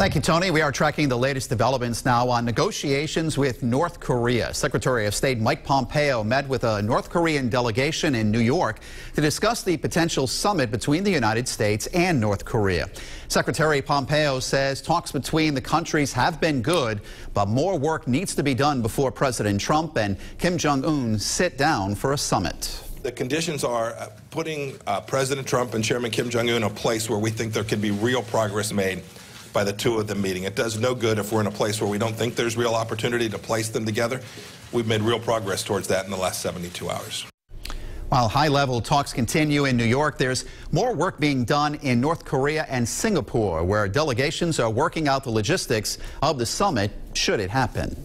Thank you, Tony. We are tracking the latest developments now on negotiations with North Korea. Secretary of State Mike Pompeo met with a North Korean delegation in New York to discuss the potential summit between the United States and North Korea. Secretary Pompeo says talks between the countries have been good, but more work needs to be done before President Trump and Kim Jong Un sit down for a summit. The conditions are putting President Trump and Chairman Kim Jong Un in a place where we think there can be real progress made by the two of them meeting. It does no good if we're in a place where we don't think there's real opportunity to place them together. We've made real progress towards that in the last 72 hours. While high-level talks continue in New York, there's more work being done in North Korea and Singapore, where delegations are working out the logistics of the summit should it happen.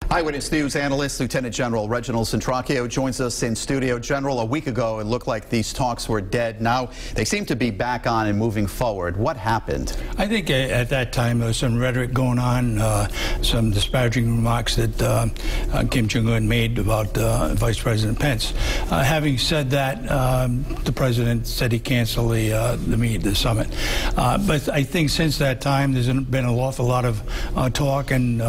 Eyewitness News analyst Lieutenant General Reginald Centracchio joins us in studio. General, a week ago it looked like these talks were dead. Now they seem to be back on and moving forward. What happened? I think at that time there was some rhetoric going on, some disparaging remarks that Kim Jong Un made about Vice President Pence. Having said that, the president said he canceled the summit. But I think since that time there's been an awful lot of talk and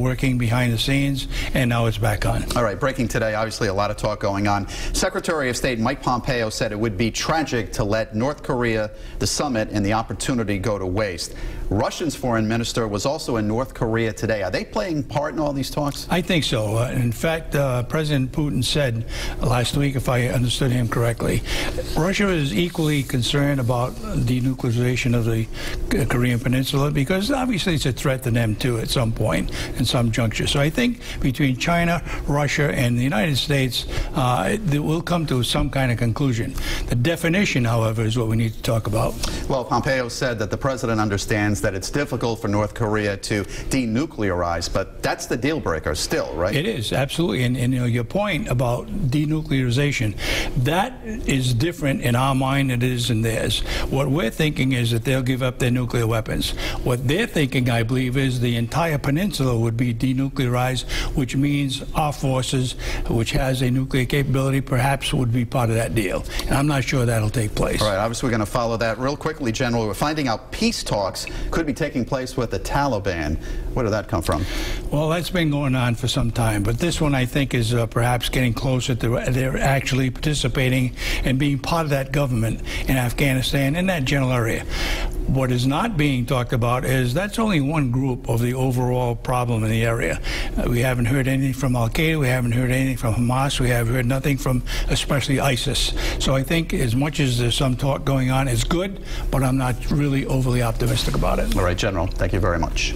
working behind the scenes. And now it's back on. All right, breaking today, obviously a lot of talk going on. Secretary of State Mike Pompeo said it would be tragic to let North Korea, the summit, and the opportunity go to waste. Russia's foreign minister was also in North Korea today. Are they playing part in all these talks? I think so. In fact, President Putin said last week, if I understood him correctly, Russia is equally concerned about denuclearization of the Korean Peninsula because obviously it's a threat to them too at some point, in some juncture. So I think between China, Russia, and the United States, they will come to some kind of conclusion. The definition, however, is what we need to talk about. Well, Pompeo said that the president understands that it's difficult for North Korea to denuclearize, but that's the deal breaker still, right? It is, absolutely. And you know, your point about denuclearization, that is different in our mind than it is in theirs. What we're thinking is that they'll give up their nuclear weapons. What they're thinking, I believe, is the entire peninsula would be denuclearized, which means our forces, which has a nuclear capability, perhaps would be part of that deal. And I'm not sure that'll take place. All right, obviously we're going to follow that real quickly, General. We're finding out peace talks could be taking place with the Taliban. Where did that come from? Well, that's been going on for some time, but this one I think is perhaps getting closer to they're actually participating and being part of that government in Afghanistan, in that general area. What is not being talked about is that's only one group of the overall problem in the area. We haven't heard anything from Al-Qaeda, we haven't heard anything from Hamas, we have heard nothing from especially ISIS. So I think as much as there's some talk going on, it's good, but I'm not really overly optimistic about it. All right, General, thank you very much.